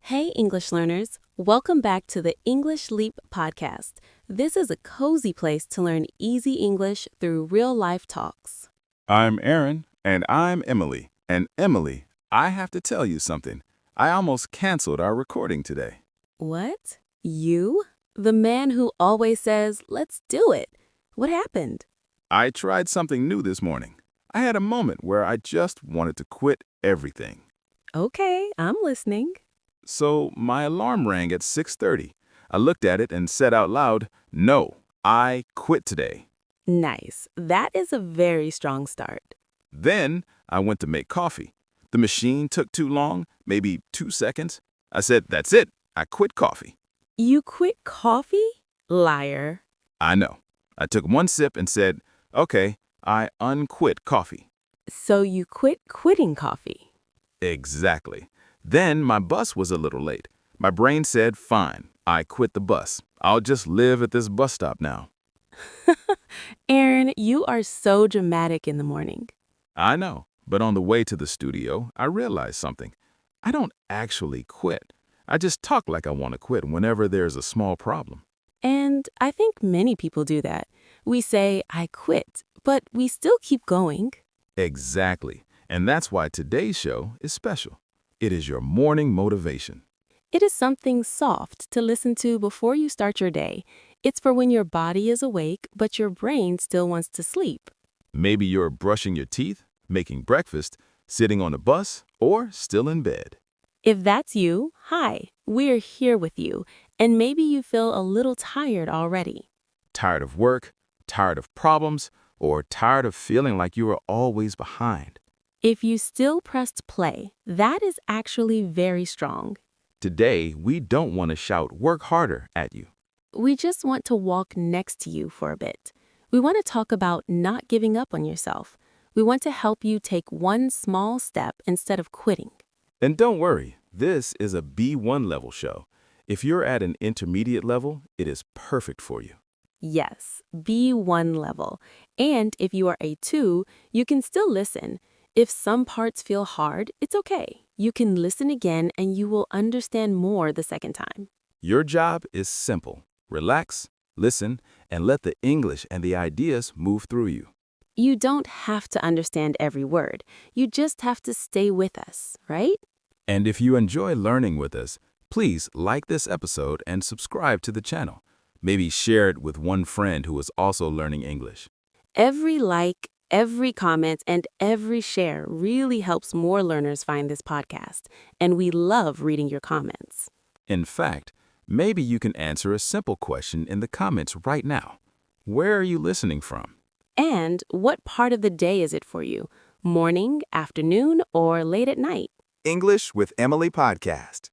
Hey, English learners. Welcome back to the English Leap podcast. This is a cozy place to learn easy English through real-life talks. I'm Aaron. And I'm Emily. And Emily, I have to tell you something. I almost canceled our recording today. What? You? The man who always says, let's do it. What happened? I tried something new this morning. I had a moment where I just wanted to quit everything. Okay, I'm listening. So my alarm rang at 6:30. I looked at it and said out loud, "No, I quit today." Nice. That is a very strong start. Then I went to make coffee. The machine took too long, maybe 2 seconds. I said, "That's it. I quit coffee." You quit coffee? Liar. I know. I took one sip and said, "Okay, I unquit coffee." So you quit quitting coffee. Exactly. Then my bus was a little late. My brain said, "Fine, I quit the bus. I'll just live at this bus stop now." Aaron, you are so dramatic in the morning. I know, but on the way to the studio, I realized something. I don't actually quit. I just talk like I want to quit whenever there's a small problem. And I think many people do that. We say, I quit, but we still keep going. Exactly. And that's why today's show is special. It is your morning motivation. It is something soft to listen to before you start your day. It's for when your body is awake, but your brain still wants to sleep. Maybe you're brushing your teeth, making breakfast, sitting on a bus, or still in bed. If that's you, hi, we're here with you. And maybe you feel a little tired already. Tired of work, tired of problems, or tired of feeling like you are always behind. If you still pressed play, that is actually very strong. Today, we don't want to shout "work harder" at you. We just want to walk next to you for a bit. We want to talk about not giving up on yourself. We want to help you take one small step instead of quitting. And don't worry, this is a B1 level show. If you're at an intermediate level, it is perfect for you. Yes, B1 level. And if you are A2, you can still listen. If some parts feel hard, it's okay. You can listen again and you will understand more the second time. Your job is simple. Relax, listen, and let the English and the ideas move through you. You don't have to understand every word. You just have to stay with us, right? And if you enjoy learning with us, please like this episode and subscribe to the channel. Maybe share it with one friend who is also learning English. Every like, every comment, and every share really helps more learners find this podcast, and we love reading your comments. In fact, maybe you can answer a simple question in the comments right now. Where are you listening from? And what part of the day is it for you? Morning, afternoon, or late at night? English with Emily podcast.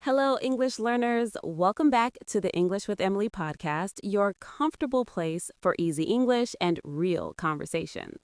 Hello, English learners. Welcome back to the English with Emily podcast, your comfortable place for easy English and real conversations.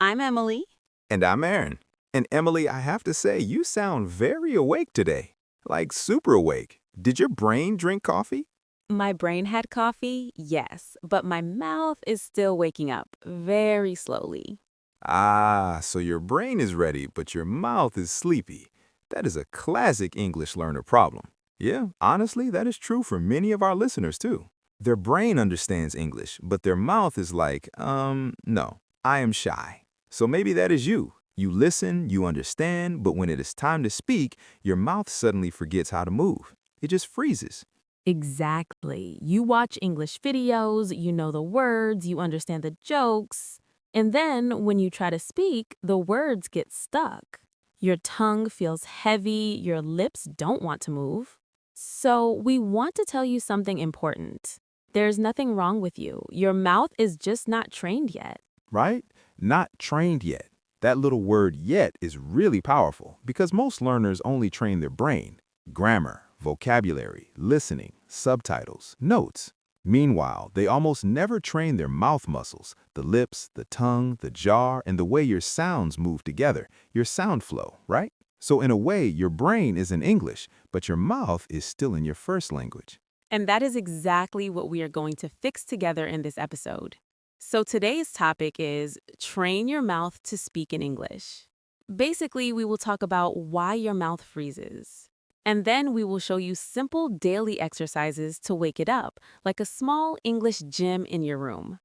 I'm Emily. And I'm Aaron. And Emily, I have to say, you sound very awake today. Like super awake. Did your brain drink coffee? My brain had coffee, yes, but my mouth is still waking up very slowly. Ah, so your brain is ready, but your mouth is sleepy. That is a classic English learner problem. Yeah, honestly, that is true for many of our listeners too. Their brain understands English, but their mouth is like, no, I am shy. So maybe that is you. You listen, you understand, but when it is time to speak, your mouth suddenly forgets how to move. It just freezes. Exactly. You watch English videos, you know the words, you understand the jokes, and then when you try to speak, the words get stuck. Your tongue feels heavy, your lips don't want to move. So we want to tell you something important. There's nothing wrong with you. Your mouth is just not trained yet. Right? Not trained yet. That little word "yet" is really powerful because most learners only train their brain. Grammar, vocabulary, listening, subtitles, notes. Meanwhile, they almost never train their mouth muscles, the lips, the tongue, the jaw, and the way your sounds move together, your sound flow, right? So in a way, your brain is in English, but your mouth is still in your first language. And that is exactly what we are going to fix together in this episode. So today's topic is train your mouth to speak in English. Basically, we will talk about why your mouth freezes. And then we will show you simple daily exercises to wake it up, like a small English gym in your room.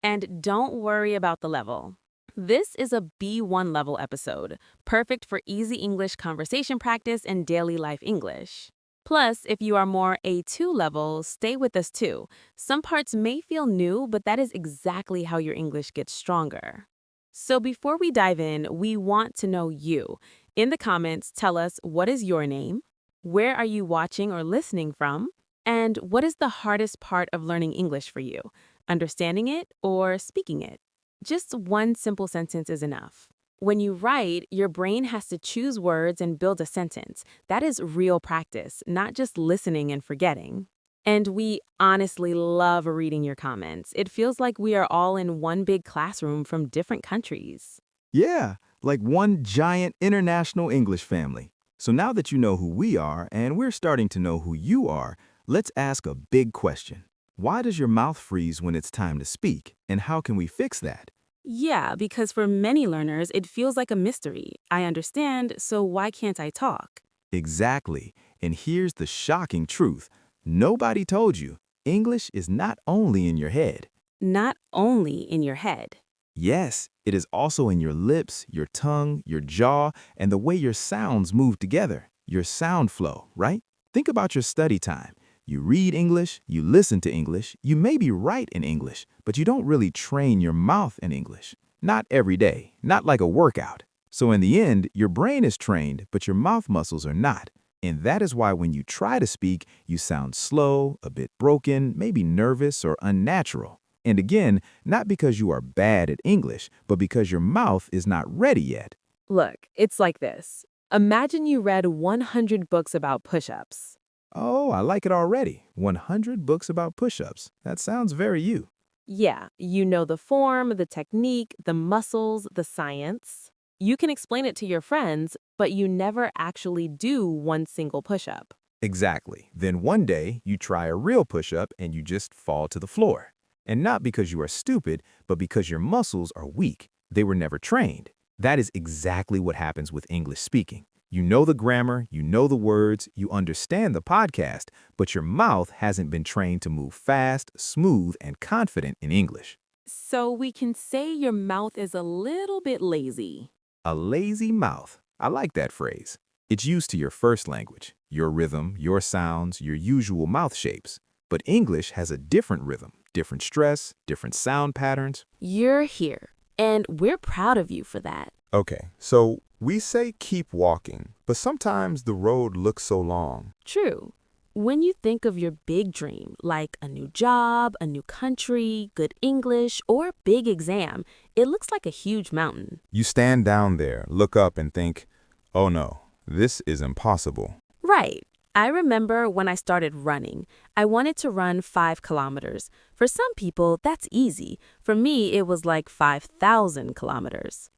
And don't worry about the level. This is a B1 level episode, perfect for easy English conversation practice and daily life English. Plus, if you are more A2 level, stay with us too. Some parts may feel new, but that is exactly how your English gets stronger. So before we dive in, we want to know you. In the comments, tell us, what is your name? Where are you watching or listening from? And what is the hardest part of learning English for you? Understanding it or speaking it? Just one simple sentence is enough. When you write, your brain has to choose words and build a sentence. That is real practice, not just listening and forgetting. And we honestly love reading your comments. It feels like we are all in one big classroom from different countries. Yeah, like one giant international English family. So now that you know who we are and we're starting to know who you are, let's ask a big question. Why does your mouth freeze when it's time to speak? And how can we fix that? Yeah, because for many learners, it feels like a mystery. I understand, so why can't I talk? Exactly. And here's the shocking truth. Nobody told you. English is not only in your head. Not only in your head. Yes, it is also in your lips, your tongue, your jaw, and the way your sounds move together, your sound flow, right? Think about your study time. You read English, you listen to English, you maybe write in English, but you don't really train your mouth in English. Not every day, not like a workout. So in the end, your brain is trained, but your mouth muscles are not. And that is why when you try to speak, you sound slow, a bit broken, maybe nervous or unnatural. And again, not because you are bad at English, but because your mouth is not ready yet. Look, it's like this. Imagine you read 100 books about push-ups. Oh, I like it already. 100 books about push-ups. That sounds very you. Yeah, you know the form, the technique, the muscles, the science. You can explain it to your friends, but you never actually do one single push-up. Exactly. Then one day, you try a real push-up and you just fall to the floor. And not because you are stupid, but because your muscles are weak. They were never trained. That is exactly what happens with English speaking. You know the grammar, you know the words, you understand the podcast, but your mouth hasn't been trained to move fast, smooth, and confident in English. So we can say your mouth is a little bit lazy. A lazy mouth. I like that phrase. It's used to your first language, your rhythm, your sounds, your usual mouth shapes. But English has a different rhythm, different stress, different sound patterns. You're here, and we're proud of you for that. Okay, so we say keep walking, but sometimes the road looks so long. True. When you think of your big dream, like a new job, a new country, good English, or big exam, it looks like a huge mountain. You stand down there, look up and think, oh no, this is impossible. Right. I remember when I started running. I wanted to run 5 kilometers. For some people, that's easy. For me, it was like 5,000 kilometers.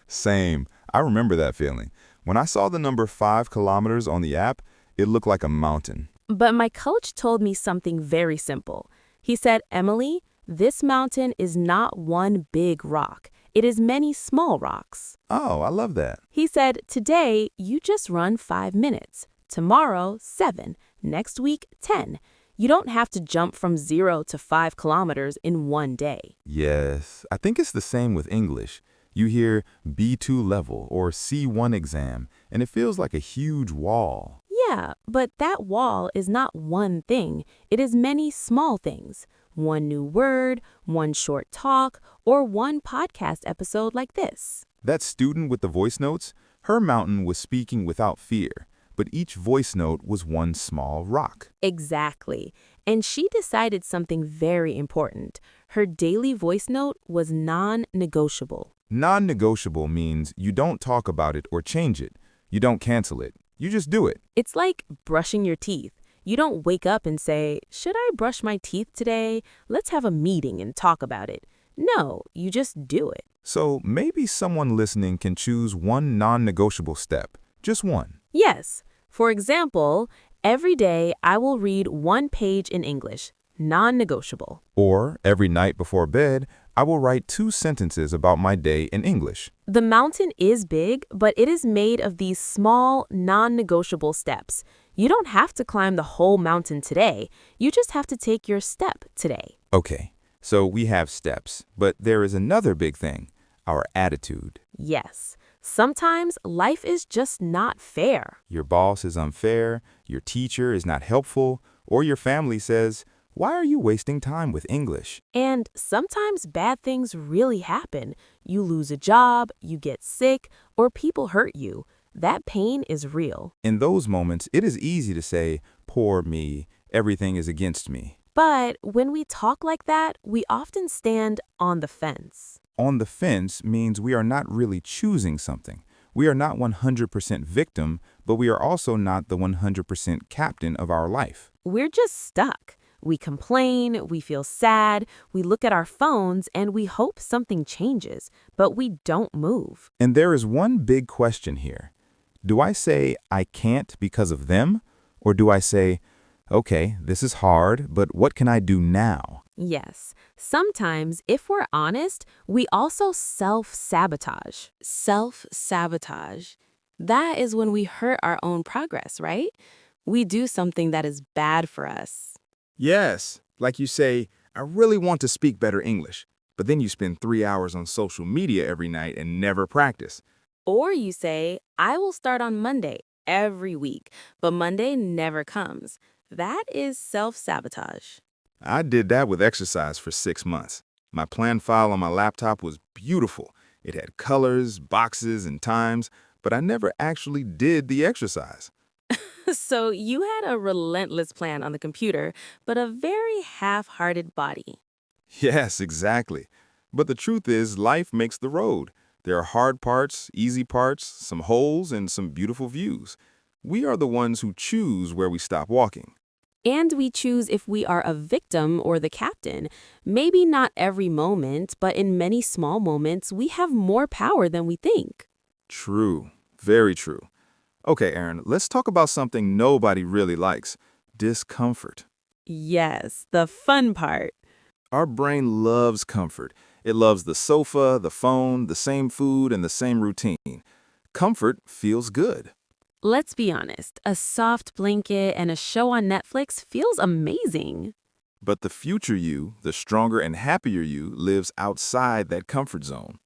Same. I remember that feeling. When I saw the number 5 kilometers on the app, it looked like a mountain. But my coach told me something very simple. He said, Emily, this mountain is not one big rock. It is many small rocks. Oh, I love that. He said, today, you just run 5 minutes. Tomorrow, 7. Next week, 10. You don't have to jump from 0 to 5 kilometers in one day. Yes, I think it's the same with English. You hear B2 level or C1 exam, and it feels like a huge wall. Yeah, but that wall is not one thing. It is many small things. One new word, one short talk, or one podcast episode like this. That student with the voice notes, her mountain was speaking without fear, but each voice note was one small rock. Exactly. And she decided something very important. Her daily voice note was non-negotiable. Non-negotiable means you don't talk about it or change it. You don't cancel it. You just do it. It's like brushing your teeth. You don't wake up and say, should I brush my teeth today? Let's have a meeting and talk about it. No, you just do it. So maybe someone listening can choose one non-negotiable step. Just one. Yes. For example, every day I will read 1 page in English. Non-negotiable. Or every night before bed, I will write 2 sentences about my day in English. The mountain is big, but it is made of these small, non-negotiable steps. You don't have to climb the whole mountain today. You just have to take your step today. Okay, so we have steps, but there is another big thing, our attitude. Yes, sometimes life is just not fair. Your boss is unfair, your teacher is not helpful, or your family says, "Why are you wasting time with English?" And sometimes bad things really happen. You lose a job, you get sick, or people hurt you. That pain is real. In those moments, it is easy to say, "Poor me, everything is against me." But when we talk like that, we often stand on the fence. On the fence means we are not really choosing something. We are not 100% victim, but we are also not the 100% captain of our life. We're just stuck. We complain, we feel sad, we look at our phones, and we hope something changes, but we don't move. And there is one big question here. Do I say I can't because of them? Or do I say, okay, this is hard, but what can I do now? Yes, sometimes, if we're honest, we also self-sabotage. Self-sabotage. That is when we hurt our own progress, right? We do something that is bad for us. Yes, like you say, I really want to speak better English, but then you spend 3 hours on social media every night and never practice. Or you say, I will start on Monday every week, but Monday never comes. That is self-sabotage. I did that with exercise for 6 months. My plan file on my laptop was beautiful. It had colors, boxes, and times, but I never actually did the exercise. So you had a relentless plan on the computer, but a very half-hearted body. Yes, exactly. But the truth is, life makes the road. There are hard parts, easy parts, some holes, and some beautiful views. We are the ones who choose where we stop walking. And we choose if we are a victim or the captain. Maybe not every moment, but in many small moments, we have more power than we think. True. Very true. Okay, Aaron, let's talk about something nobody really likes: discomfort. Yes, the fun part. Our brain loves comfort. It loves the sofa, the phone, the same food, and the same routine. Comfort feels good. Let's be honest, a soft blanket and a show on Netflix feels amazing. But the future you, the stronger and happier you, lives outside that comfort zone.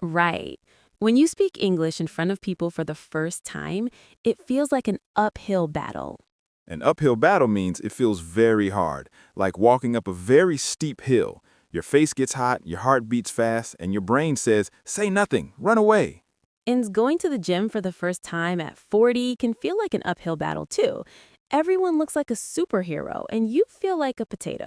Right. When you speak English in front of people for the first time, it feels like an uphill battle. An uphill battle means it feels very hard, like walking up a very steep hill. Your face gets hot, your heart beats fast, and your brain says, say nothing, run away. And going to the gym for the first time at 40 can feel like an uphill battle too. Everyone looks like a superhero, and you feel like a potato.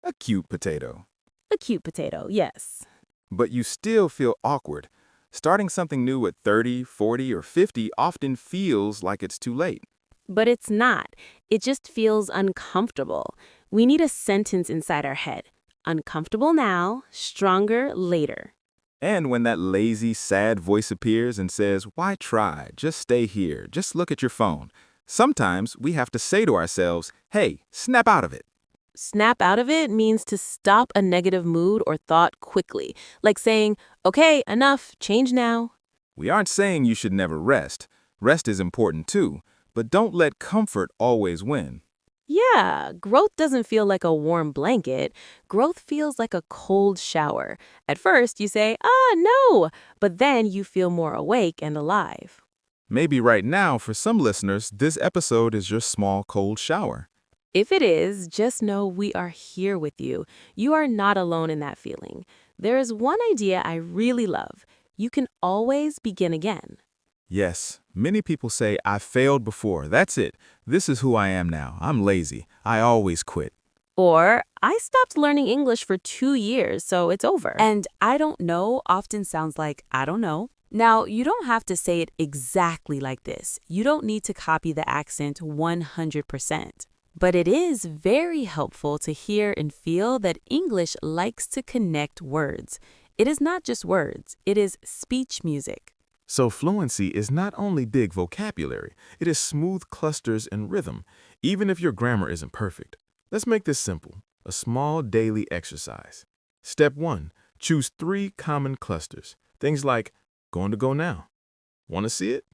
A cute potato. A cute potato, yes. But you still feel awkward. Starting something new at 30, 40, or 50 often feels like it's too late. But it's not. It just feels uncomfortable. We need a sentence inside our head. Uncomfortable now, stronger later. And when that lazy, sad voice appears and says, why try? Just stay here. Just look at your phone. Sometimes we have to say to ourselves, hey, snap out of it. Snap out of it means to stop a negative mood or thought quickly, like saying, okay, enough, change now. We aren't saying you should never rest. Rest is important too, but don't let comfort always win. Yeah, growth doesn't feel like a warm blanket. Growth feels like a cold shower. At first, you say, no, but then you feel more awake and alive. Maybe right now, for some listeners, this episode is your small cold shower. If it is, just know we are here with you. You are not alone in that feeling. There is one idea I really love. You can always begin again. Yes, many people say, I failed before. That's it. This is who I am now. I'm lazy. I always quit. Or, I stopped learning English for 2 years, so it's over. And I don't know often sounds like I don't know. Now, you don't have to say it exactly like this. You don't need to copy the accent 100%. But it is very helpful to hear and feel that English likes to connect words. It is not just words, it is speech music. So fluency is not only big vocabulary, it is smooth clusters and rhythm, even if your grammar isn't perfect. Let's make this simple, a small daily exercise. Step 1, Choose 3 common clusters. Things like, going to go now. Want to see it?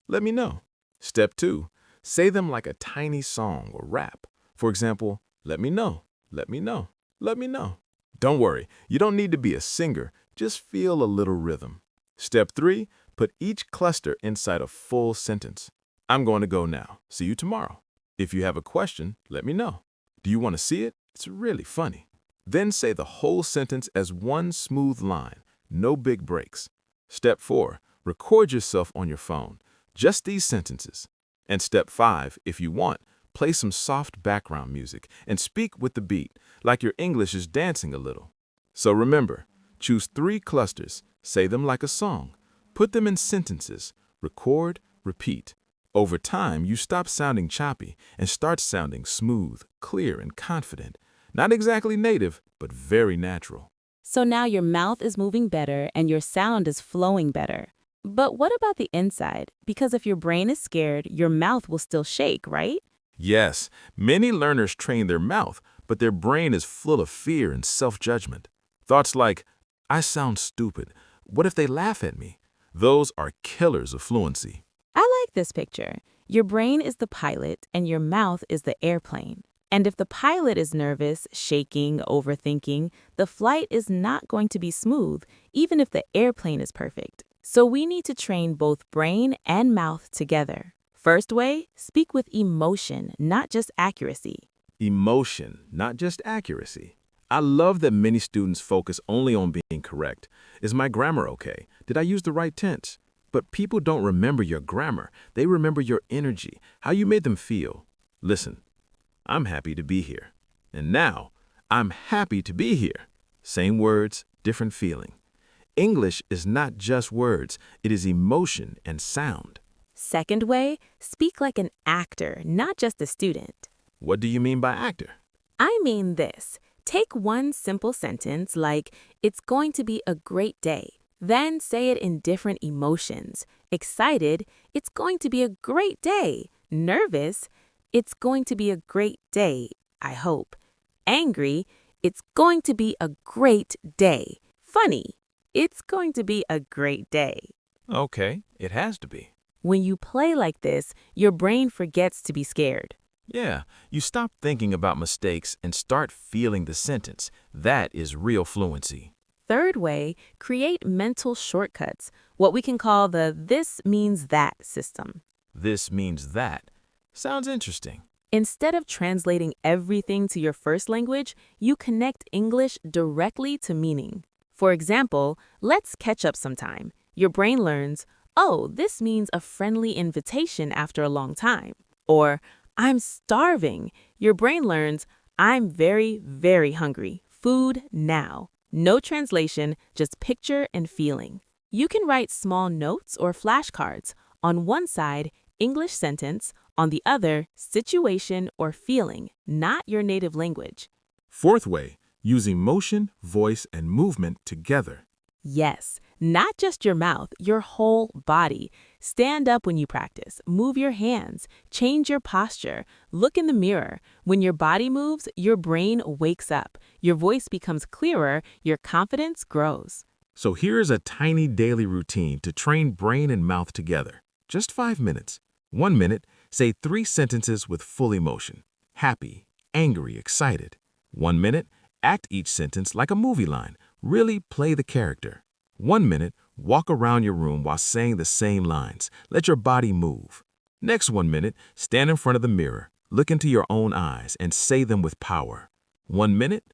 Let me know. Step 2. Say them like a tiny song or rap. For example, let me know, let me know, let me know. Don't worry, you don't need to be a singer. Just feel a little rhythm. Step 3. Put each cluster inside a full sentence. I'm going to go now. See you tomorrow. If you have a question, let me know. Do you want to see it? It's really funny. Then say the whole sentence as one smooth line, no big breaks. Step 4. Record yourself on your phone. Just these sentences. And step 5, if you want, play some soft background music and speak with the beat, like your English is dancing a little. So remember, choose 3 clusters, say them like a song, put them in sentences, record, repeat. Over time, you stop sounding choppy and start sounding smooth, clear, and confident. Not exactly native, but very natural. So now your mouth is moving better and your sound is flowing better. But what about the inside? Because if your brain is scared, your mouth will still shake, right? Yes, many learners train their mouth, but their brain is full of fear and self-judgment. Thoughts like, I sound stupid. What if they laugh at me? Those are killers of fluency. I like this picture. Your brain is the pilot and your mouth is the airplane. And if the pilot is nervous, shaking, overthinking, the flight is not going to be smooth, even if the airplane is perfect. So we need to train both brain and mouth together. First way, speak with emotion, not just accuracy. Emotion, not just accuracy. I love that many students focus only on being correct. Is my grammar okay? Did I use the right tense? But people don't remember your grammar. They remember your energy, how you made them feel. Listen, I'm happy to be here. And now, I'm happy to be here. Same words, different feeling. English is not just words, it is emotion and sound. Second way, speak like an actor, not just a student. What do you mean by actor? I mean this. Take one simple sentence like, it's going to be a great day. Then say it in different emotions. Excited, it's going to be a great day. Nervous, it's going to be a great day, I hope. Angry, it's going to be a great day. Funny, it's going to be a great day. Okay, it has to be. When you play like this, your brain forgets to be scared. Yeah, you stop thinking about mistakes and start feeling the sentence. That is real fluency. Third way, create mental shortcuts, what we can call the this means that system. This means that. Sounds interesting. Instead of translating everything to your first language, you connect English directly to meaning. For example, let's catch up sometime. Your brain learns, oh, this means a friendly invitation after a long time. Or, I'm starving. Your brain learns, I'm very, very hungry. Food now. No translation, just picture and feeling. You can write small notes or flashcards. On one side, English sentence, on the other, situation or feeling, not your native language. Fourth way, use emotion, voice, and movement together. Yes, not just your mouth, your whole body. Stand up when you practice. Move your hands. Change your posture. Look in the mirror. When your body moves, your brain wakes up. Your voice becomes clearer. Your confidence grows. So here's a tiny daily routine to train brain and mouth together. Just 5 minutes. 1 minute, say 3 sentences with full emotion. Happy, angry, excited. 1 minute, act each sentence like a movie line. Really play the character. 1 minute, walk around your room while saying the same lines. Let your body move. Next 1 minute, stand in front of the mirror, look into your own eyes, and say them with power. 1 minute,